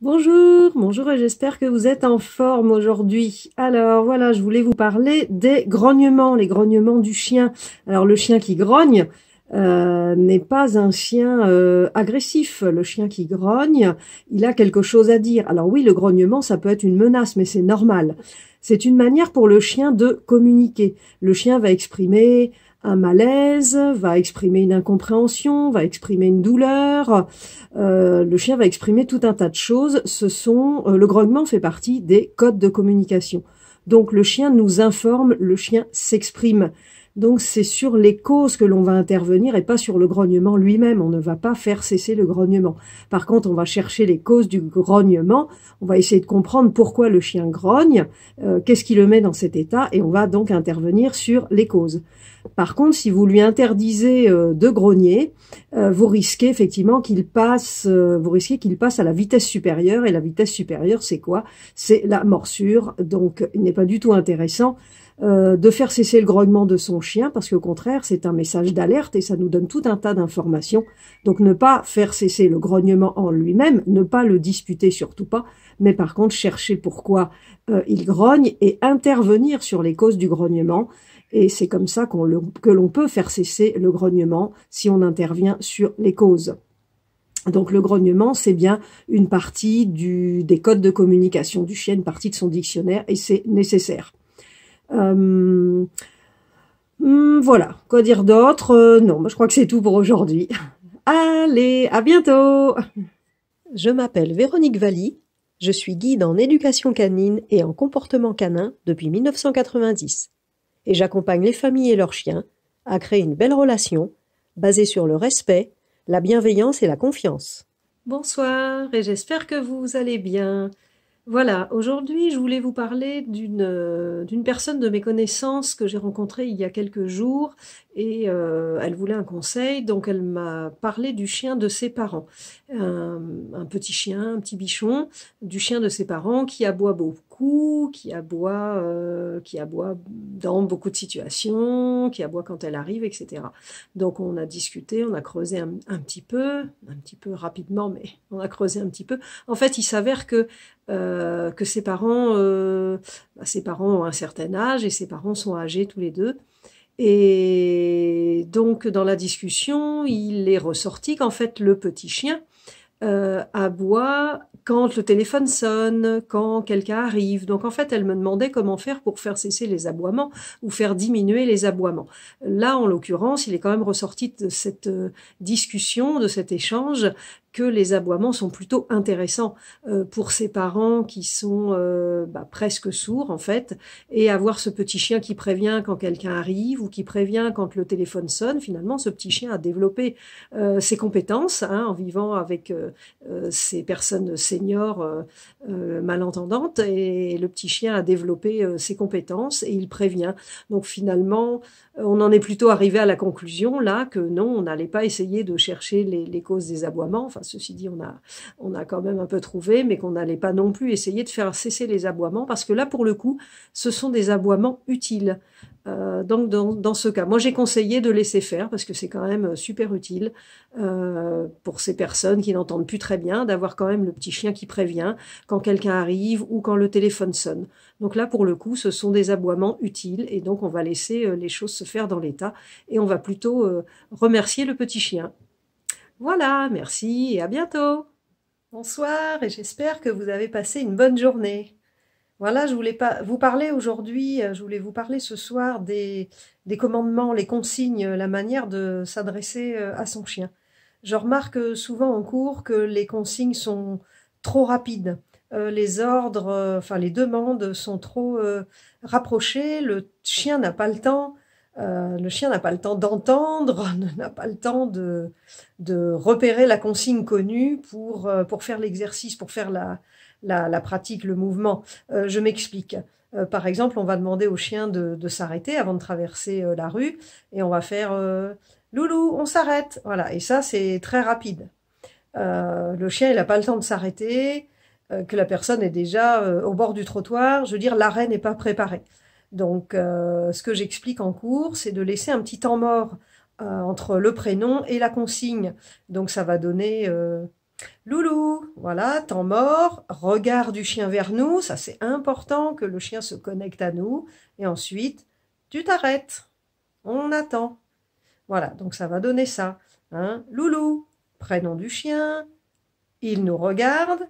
Bonjour, bonjour et j'espère que vous êtes en forme aujourd'hui. Alors voilà, je voulais vous parler des grognements, les grognements du chien. Alors le chien qui grogne n'est pas un chien agressif. Le chien qui grogne, il a quelque chose à dire. Alors oui, le grognement, ça peut être une menace, mais c'est normal. C'est une manière pour le chien de communiquer. Le chien va exprimer un malaise, va exprimer une incompréhension, va exprimer une douleur. Le chien va exprimer tout un tas de choses. Le grognement fait partie des codes de communication. Donc le chien nous informe, le chien s'exprime. Donc c'est sur les causes que l'on va intervenir et pas sur le grognement lui-même. On ne va pas faire cesser le grognement. Par contre, on va chercher les causes du grognement. On va essayer de comprendre pourquoi le chien grogne, qu'est-ce qui le met dans cet état, et on va donc intervenir sur les causes. Par contre, si vous lui interdisez de grogner, vous risquez effectivement vous risquez qu'il passe à la vitesse supérieure. Et la vitesse supérieure, c'est quoi? C'est la morsure. Donc, il n'est pas du tout intéressant de faire cesser le grognement de son chien, parce qu'au contraire, c'est un message d'alerte et ça nous donne tout un tas d'informations. Donc, ne pas faire cesser le grognement en lui-même, ne pas le disputer, surtout pas, mais par contre, chercher pourquoi il grogne et intervenir sur les causes du grognement. Et c'est comme ça que l'on peut faire cesser le grognement si on intervient sur les causes. Donc le grognement, c'est bien une partie des codes de communication du chien, une partie de son dictionnaire, et c'est nécessaire. Voilà, quoi dire d'autre? Non, je crois que c'est tout pour aujourd'hui. Allez, à bientôt! Je m'appelle Véronique Valli, je suis guide en éducation canine et en comportement canin depuis 1990 et j'accompagne les familles et leurs chiens à créer une belle relation basée sur le respect, la bienveillance et la confiance. Bonsoir, et j'espère que vous allez bien. Voilà, aujourd'hui, je voulais vous parler d'une personne de mes connaissances que j'ai rencontrée il y a quelques jours et elle voulait un conseil, donc elle m'a parlé du chien de ses parents. Un petit chien, un petit bichon, du chien de ses parents qui aboie beaucoup, qui aboie dans beaucoup de situations, qui aboie quand elle arrive, etc. Donc on a discuté, on a creusé un petit peu rapidement, mais on a creusé un petit peu. En fait, il s'avère que ses parents ont un certain âge et ses parents sont âgés tous les deux. Et donc, dans la discussion, il est ressorti qu'en fait, le petit chien aboie quand le téléphone sonne, quand quelqu'un arrive. Donc en fait, elle me demandait comment faire pour faire cesser les aboiements ou faire diminuer les aboiements. Là, en l'occurrence, il est quand même ressorti de cette discussion, de cet échange, que les aboiements sont plutôt intéressants pour ces parents qui sont presque sourds en fait, et avoir ce petit chien qui prévient quand quelqu'un arrive ou qui prévient quand le téléphone sonne. Finalement, ce petit chien a développé ses compétences en vivant avec ces personnes seniors malentendantes, et le petit chien a développé ses compétences et il prévient. Donc finalement, on en est plutôt arrivé à la conclusion là que non, on n'allait pas essayer de chercher les causes des aboiements. Enfin, ceci dit, on a quand même un peu trouvé, mais qu'on n'allait pas non plus essayer de faire cesser les aboiements, parce que là, pour le coup, ce sont des aboiements utiles. Donc dans ce cas, moi j'ai conseillé de laisser faire, parce que c'est quand même super utile pour ces personnes qui n'entendent plus très bien, d'avoir quand même le petit chien qui prévient quand quelqu'un arrive ou quand le téléphone sonne. Donc là, pour le coup, ce sont des aboiements utiles, et donc on va laisser les choses se faire dans l'état, et on va plutôt remercier le petit chien. Voilà, merci et à bientôt. Bonsoir, et j'espère que vous avez passé une bonne journée. Voilà, je voulais pas vous parler aujourd'hui, je voulais vous parler ce soir des commandements, les consignes, la manière de s'adresser à son chien. Je remarque souvent en cours que les consignes sont trop rapides. Les ordres, enfin les demandes sont trop rapprochées. Le chien n'a pas le temps d'entendre, n'a pas le temps de repérer la consigne connue pour faire l'exercice, pour faire la pratique, le mouvement. Je m'explique. Par exemple, on va demander au chien de s'arrêter avant de traverser la rue, et on va faire Loulou, on s'arrête. Voilà, et ça, c'est très rapide. Le chien, il n'a pas le temps de s'arrêter, que la personne est déjà au bord du trottoir. Je veux dire, l'arrêt n'est pas préparé. Donc, ce que j'explique en cours, c'est de laisser un petit temps mort entre le prénom et la consigne. Donc, ça va donner Loulou, voilà, temps mort, regard du chien vers nous, ça c'est important que le chien se connecte à nous. Et ensuite, tu t'arrêtes, on attend. Voilà, donc ça va donner ça. Hein. Loulou, prénom du chien, il nous regarde,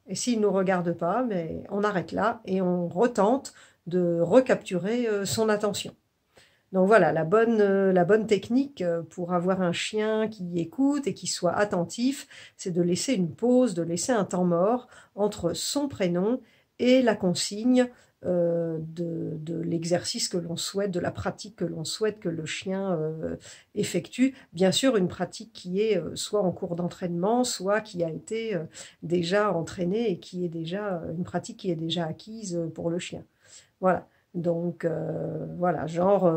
et s'il ne nous regarde pas, mais on arrête là et on retente de recapturer son attention. Donc voilà, la bonne technique pour avoir un chien qui écoute et qui soit attentif, c'est de laisser une pause, de laisser un temps mort entre son prénom et la consigne de l'exercice que l'on souhaite, de la pratique que l'on souhaite que le chien effectue. Bien sûr, une pratique qui est soit en cours d'entraînement, soit qui a été déjà entraînée et qui est déjà une pratique qui est déjà acquise pour le chien. Voilà. Donc, voilà, genre,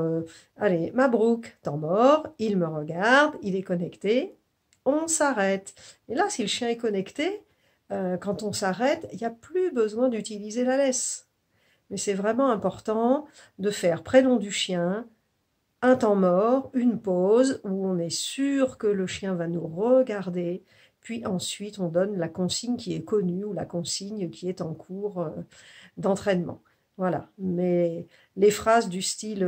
allez, Mabrouk, temps mort, il me regarde, il est connecté, on s'arrête. Et là, si le chien est connecté, quand on s'arrête, il n'y a plus besoin d'utiliser la laisse. Mais c'est vraiment important de faire prénom du chien, un temps mort, une pause, où on est sûr que le chien va nous regarder, puis ensuite on donne la consigne qui est connue ou la consigne qui est en cours d'entraînement. Voilà, mais les phrases du style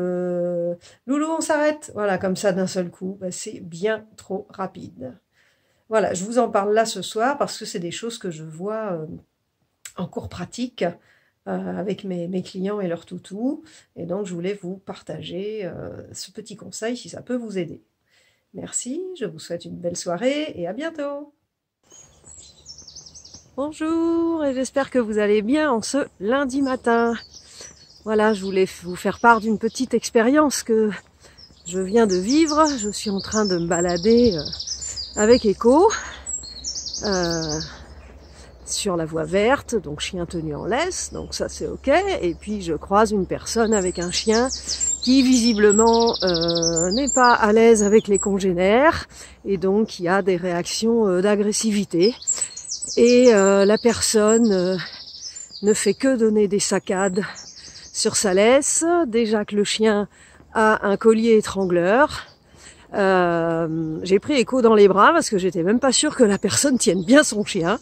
Loulou, on s'arrête, voilà, comme ça d'un seul coup, bah, c'est bien trop rapide. Voilà, je vous en parle là ce soir parce que c'est des choses que je vois en cours pratique avec mes clients et leurs toutous. Et donc, je voulais vous partager ce petit conseil si ça peut vous aider. Merci, je vous souhaite une belle soirée et à bientôt. Bonjour et j'espère que vous allez bien en ce lundi matin. Voilà, je voulais vous faire part d'une petite expérience que je viens de vivre. Je suis en train de me balader avec Echo sur la voie verte, donc chien tenu en laisse, donc ça c'est ok. Et puis je croise une personne avec un chien qui visiblement n'est pas à l'aise avec les congénères et donc qui a des réactions d'agressivité. Et la personne ne fait que donner des saccades sur sa laisse. Déjà que le chien a un collier étrangleur. J'ai pris Echo dans les bras parce que j'étais même pas sûre que la personne tienne bien son chien.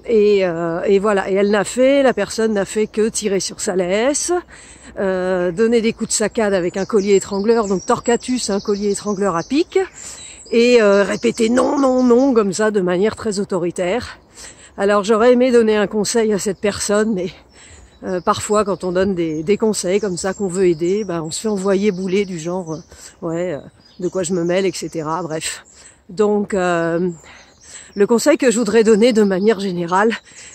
Et voilà. Et la personne n'a fait que tirer sur sa laisse, donner des coups de saccade avec un collier étrangleur, donc Torquatus, un collier étrangleur à pic. Et répéter non, non, non, comme ça, de manière très autoritaire. Alors j'aurais aimé donner un conseil à cette personne, mais parfois quand on donne des conseils comme ça qu'on veut aider, ben, on se fait envoyer bouler du genre de quoi je me mêle, etc. Bref. Donc le conseil que je voudrais donner de manière générale,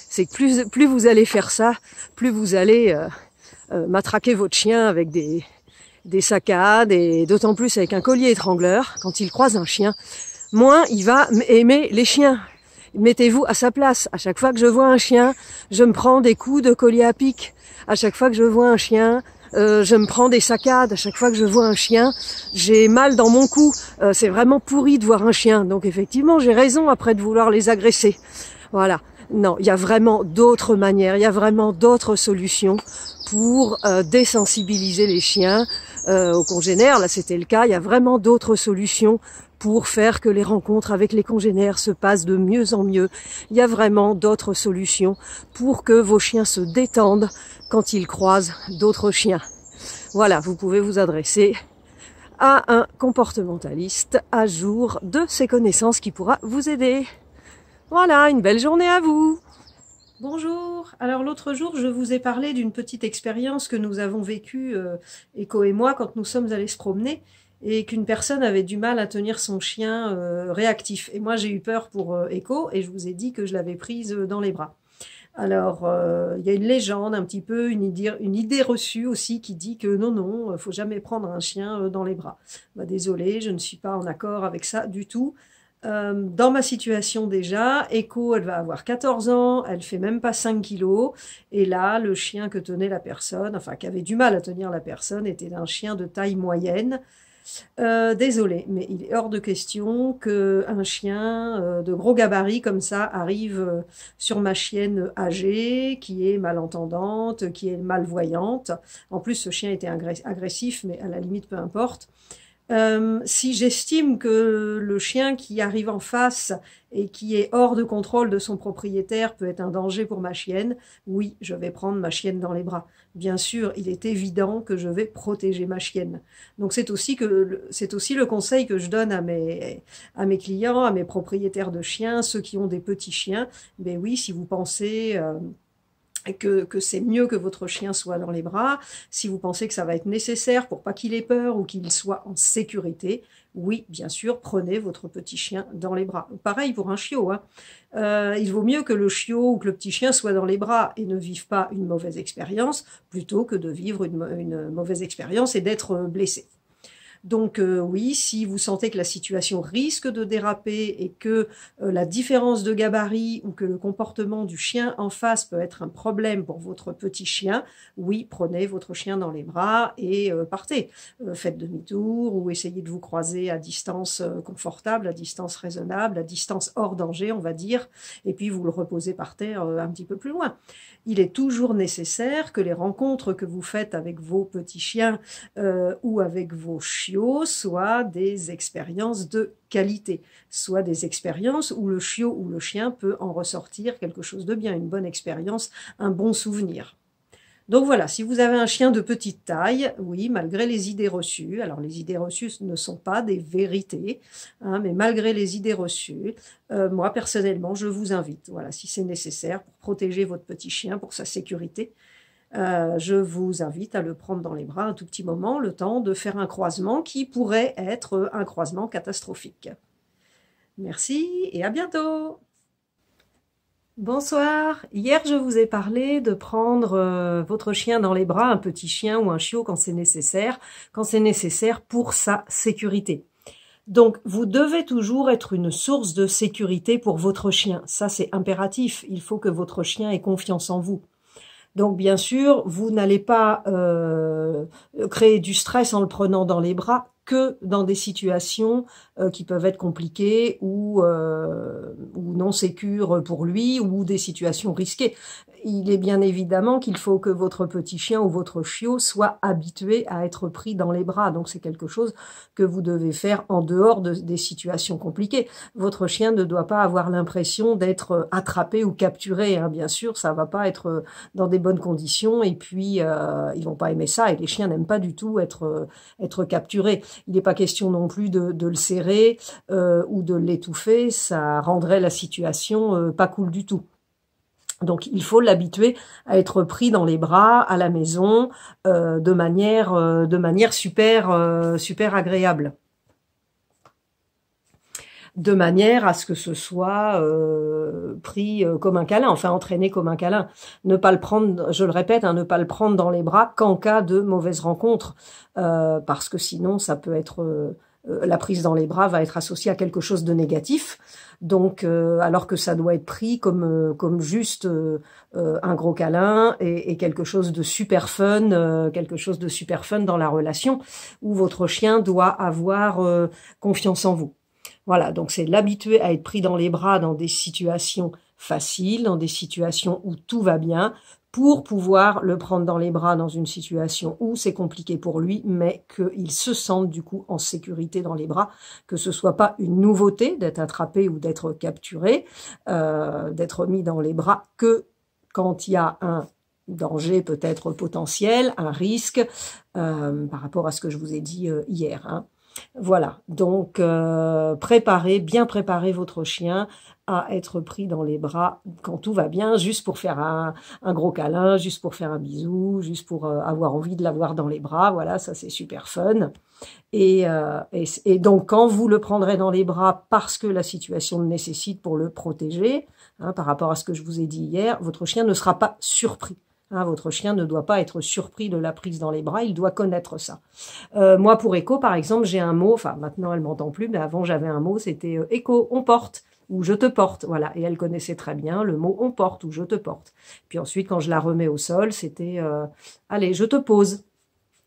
c'est que plus vous allez faire ça, plus vous allez matraquer votre chien avec des saccades, et d'autant plus avec un collier étrangleur, quand il croise un chien, moins il va aimer les chiens. Mettez-vous à sa place. À chaque fois que je vois un chien, je me prends des coups de collier à pic. À chaque fois que je vois un chien, je me prends des saccades. À chaque fois que je vois un chien, j'ai mal dans mon cou. C'est vraiment pourri de voir un chien. Donc effectivement, j'ai raison après de vouloir les agresser. Voilà. Non, il y a vraiment d'autres manières, il y a vraiment d'autres solutions pour désensibiliser les chiens aux congénères. Là, c'était le cas. Il y a vraiment d'autres solutions pour faire que les rencontres avec les congénères se passent de mieux en mieux. Il y a vraiment d'autres solutions pour que vos chiens se détendent quand ils croisent d'autres chiens. Voilà, vous pouvez vous adresser à un comportementaliste à jour de ses connaissances qui pourra vous aider. Voilà, une belle journée à vous. Bonjour. Alors l'autre jour, je vous ai parlé d'une petite expérience que nous avons vécue, Echo et moi, quand nous sommes allés se promener, et qu'une personne avait du mal à tenir son chien réactif. Et moi, j'ai eu peur pour Echo, et je vous ai dit que je l'avais prise dans les bras. Alors, il y a une légende, un petit peu, une idée reçue aussi qui dit que non, faut jamais prendre un chien dans les bras. Bah, désolée, je ne suis pas en accord avec ça du tout. Dans ma situation déjà, Echo, elle va avoir 14 ans, elle fait même pas 5 kilos, et là, le chien que tenait la personne, enfin, qui avait du mal à tenir la personne, était un chien de taille moyenne. Désolé, mais il est hors de question qu'un chien de gros gabarit comme ça arrive sur ma chienne âgée, qui est malentendante, qui est malvoyante. En plus, ce chien était agressif, mais à la limite, peu importe. Si j'estime que le chien qui arrive en face et qui est hors de contrôle de son propriétaire peut être un danger pour ma chienne, oui, je vais prendre ma chienne dans les bras. Bien sûr, il est évident que je vais protéger ma chienne. Donc c'est aussi le conseil que je donne à mes clients, à mes propriétaires de chiens, ceux qui ont des petits chiens. Ben oui, si vous pensez que c'est mieux que votre chien soit dans les bras, si vous pensez que ça va être nécessaire pour pas qu'il ait peur ou qu'il soit en sécurité, oui, bien sûr, prenez votre petit chien dans les bras. Pareil pour un chiot, hein. Il vaut mieux que le chiot ou que le petit chien soit dans les bras et ne vive pas une mauvaise expérience, plutôt que de vivre une mauvaise expérience et d'être blessé. Donc oui, si vous sentez que la situation risque de déraper et que la différence de gabarit ou que le comportement du chien en face peut être un problème pour votre petit chien, oui, prenez votre chien dans les bras et partez. Faites demi-tour ou essayez de vous croiser à distance confortable, à distance raisonnable, à distance hors danger, on va dire, et puis vous le reposez par terre un petit peu plus loin. Il est toujours nécessaire que les rencontres que vous faites avec vos petits chiens ou avec vos chiots soient des expériences de qualité, soit des expériences où le chiot ou le chien peut en ressortir quelque chose de bien, une bonne expérience, un bon souvenir. Donc voilà, si vous avez un chien de petite taille, oui, malgré les idées reçues, alors les idées reçues ne sont pas des vérités, hein, mais malgré les idées reçues, moi personnellement, je vous invite, voilà, si c'est nécessaire pour protéger votre petit chien, pour sa sécurité, je vous invite à le prendre dans les bras un tout petit moment, le temps de faire un croisement qui pourrait être un croisement catastrophique. Merci et à bientôt! Bonsoir. Hier, je vous ai parlé de prendre votre chien dans les bras, un petit chien ou un chiot quand c'est nécessaire pour sa sécurité. Donc, vous devez toujours être une source de sécurité pour votre chien. Ça, c'est impératif. Il faut que votre chien ait confiance en vous. Donc, bien sûr, vous n'allez pas créer du stress en le prenant dans les bras que dans des situations qui peuvent être compliquées ou non sécures pour lui ou des situations risquées. Il est bien évidemment qu'il faut que votre petit chien ou votre chiot soit habitué à être pris dans les bras. Donc c'est quelque chose que vous devez faire en dehors des situations compliquées. Votre chien ne doit pas avoir l'impression d'être attrapé ou capturé, hein. Bien sûr, ça va pas être dans des bonnes conditions et puis ils vont pas aimer ça et les chiens n'aiment pas du tout être capturés. Il n'est pas question non plus de le serrer ou de l'étouffer, ça rendrait la situation pas cool du tout. Donc il faut l'habituer à être pris dans les bras à la maison de manière super agréable. De manière à ce que ce soit pris comme un câlin, enfin entraîné comme un câlin. Ne pas le prendre, je le répète, hein, ne pas le prendre dans les bras qu'en cas de mauvaise rencontre, parce que sinon ça peut être la prise dans les bras va être associée à quelque chose de négatif. Donc, alors que ça doit être pris comme juste un gros câlin et quelque chose de super fun, dans la relation où votre chien doit avoir confiance en vous. Voilà, donc c'est l'habituer à être pris dans les bras dans des situations faciles, dans des situations où tout va bien, pour pouvoir le prendre dans les bras dans une situation où c'est compliqué pour lui, mais qu'il se sente du coup en sécurité dans les bras, que ce soit pas une nouveauté d'être attrapé ou d'être capturé, d'être mis dans les bras que quand il y a un danger peut-être potentiel, un risque, par rapport à ce que je vous ai dit hier, hein. Voilà, donc bien préparer votre chien à être pris dans les bras quand tout va bien, juste pour faire un gros câlin, juste pour faire un bisou, juste pour avoir envie de l'avoir dans les bras. Voilà, ça c'est super fun. Et donc quand vous le prendrez dans les bras parce que la situation le nécessite pour le protéger, hein, par rapport à ce que je vous ai dit hier, votre chien ne sera pas surpris. Hein, votre chien ne doit pas être surpris de la prise dans les bras, il doit connaître ça. Moi, pour Echo, par exemple, j'ai un mot, enfin maintenant elle m'entend plus, mais avant j'avais un mot, c'était Echo, on porte, ou je te porte, voilà. Et elle connaissait très bien le mot on porte ou je te porte. Puis ensuite, quand je la remets au sol, c'était allez, je te pose.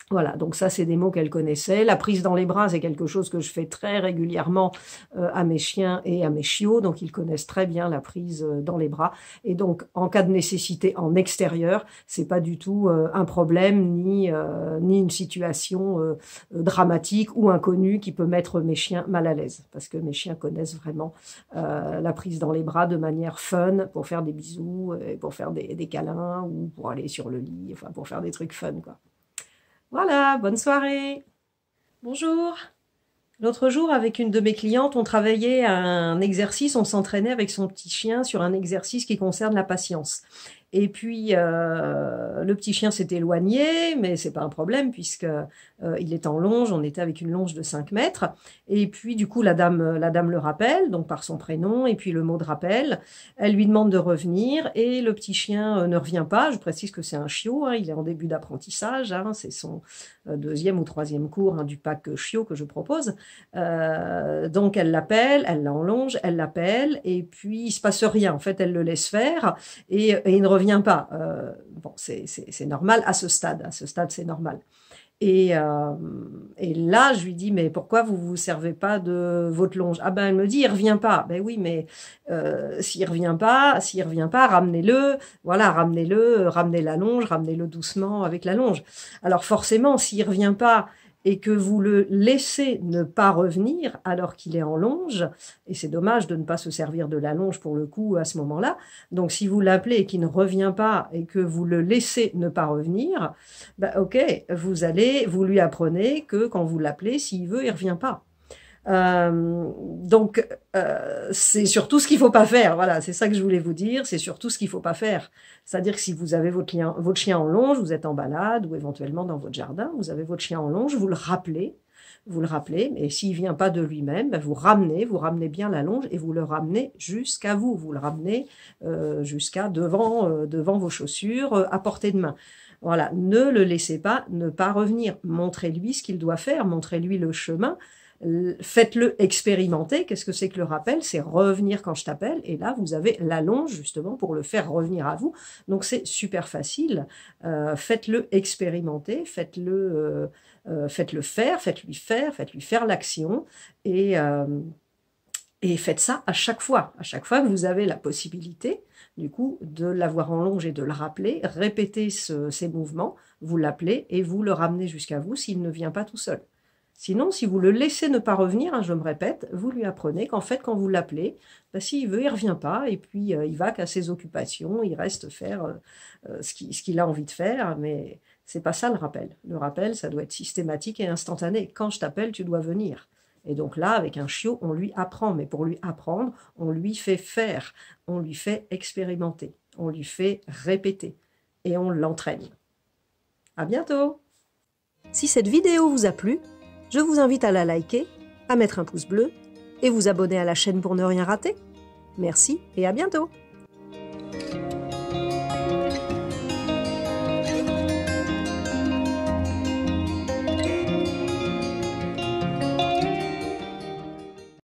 Voilà, donc ça, c'est des mots qu'elle connaissait. La prise dans les bras, c'est quelque chose que je fais très régulièrement à mes chiens et à mes chiots, donc ils connaissent très bien la prise dans les bras. Et donc, en cas de nécessité en extérieur, c'est pas du tout un problème ni une situation dramatique ou inconnue qui peut mettre mes chiens mal à l'aise, parce que mes chiens connaissent vraiment la prise dans les bras de manière fun pour faire des bisous, pour faire des câlins ou pour aller sur le lit, enfin pour faire des trucs fun, quoi. Voilà, bonne soirée. Bonjour. L'autre jour, avec une de mes clientes, on travaillait à un exercice, on s'entraînait avec son petit chien sur un exercice qui concerne la patience. Et puis, le petit chien s'est éloigné, mais c'est pas un problème puisque il est en longe, on était avec une longe de 5 mètres. Et puis, du coup, la dame le rappelle, donc par son prénom, et puis le mot de rappel. Elle lui demande de revenir, et le petit chien ne revient pas. Je précise que c'est un chiot, hein, il est en début d'apprentissage, hein, c'est son deuxième ou troisième cours hein, du pack chiot que je propose. Donc, elle l'appelle, elle l'enlonge, elle l'appelle, et puis il se passe rien. En fait, elle le laisse faire, et il ne revient pas. Bon, c'est normal à ce stade. À ce stade, c'est normal. Et là, je lui dis, mais pourquoi vous vous servez pas de votre longe? Ah ben, elle me dit, il revient pas. Ben oui, mais s'il revient pas, ramenez-le. Voilà, ramenez-le, ramenez la longe, ramenez-le doucement avec la longe. Alors forcément, s'il revient pas et que vous le laissez ne pas revenir alors qu'il est en longe, et c'est dommage de ne pas se servir de la longe pour le coup à ce moment-là, donc si vous l'appelez et qu'il ne revient pas et que vous le laissez ne pas revenir, ben ok, vous lui apprenez que quand vous l'appelez, s'il veut, il revient pas. Donc, c'est surtout ce qu'il faut pas faire. Voilà, c'est ça que je voulais vous dire. C'est surtout ce qu'il faut pas faire. C'est-à-dire que si vous avez votre chien en longe, vous êtes en balade ou éventuellement dans votre jardin, vous avez votre chien en longe, vous le rappelez, mais s'il vient pas de lui-même, ben vous ramenez bien la longe et vous le ramenez jusqu'à vous. Vous le ramenez jusqu'à devant vos chaussures, à portée de main. Voilà, ne le laissez pas ne pas revenir. Montrez-lui ce qu'il doit faire, montrez-lui le chemin. Faites-le expérimenter. Qu'est-ce que c'est que le rappel? C'est revenir quand je t'appelle. Et là, vous avez la longe justement pour le faire revenir à vous. Donc, c'est super facile. Faites-le expérimenter. Faites-le faire. Faites-lui faire l'action. Et faites ça à chaque fois. À chaque fois que vous avez la possibilité, du coup, de l'avoir en longe et de le rappeler. Répétez ces mouvements. Vous l'appelez et vous le ramenez jusqu'à vous s'il ne vient pas tout seul. Sinon, si vous le laissez ne pas revenir, hein, je me répète, vous lui apprenez qu'en fait, quand vous l'appelez, ben, s'il veut, il ne revient pas, et puis il va qu'à ses occupations, il reste faire ce qu'il a envie de faire, mais c'est pas ça le rappel. Le rappel, ça doit être systématique et instantané. Quand je t'appelle, tu dois venir. Et donc là, avec un chiot, on lui apprend, mais pour lui apprendre, on lui fait faire, on lui fait expérimenter, on lui fait répéter, et on l'entraîne. À bientôt! Si cette vidéo vous a plu, je vous invite à la liker, à mettre un pouce bleu et vous abonner à la chaîne pour ne rien rater. Merci et à bientôt!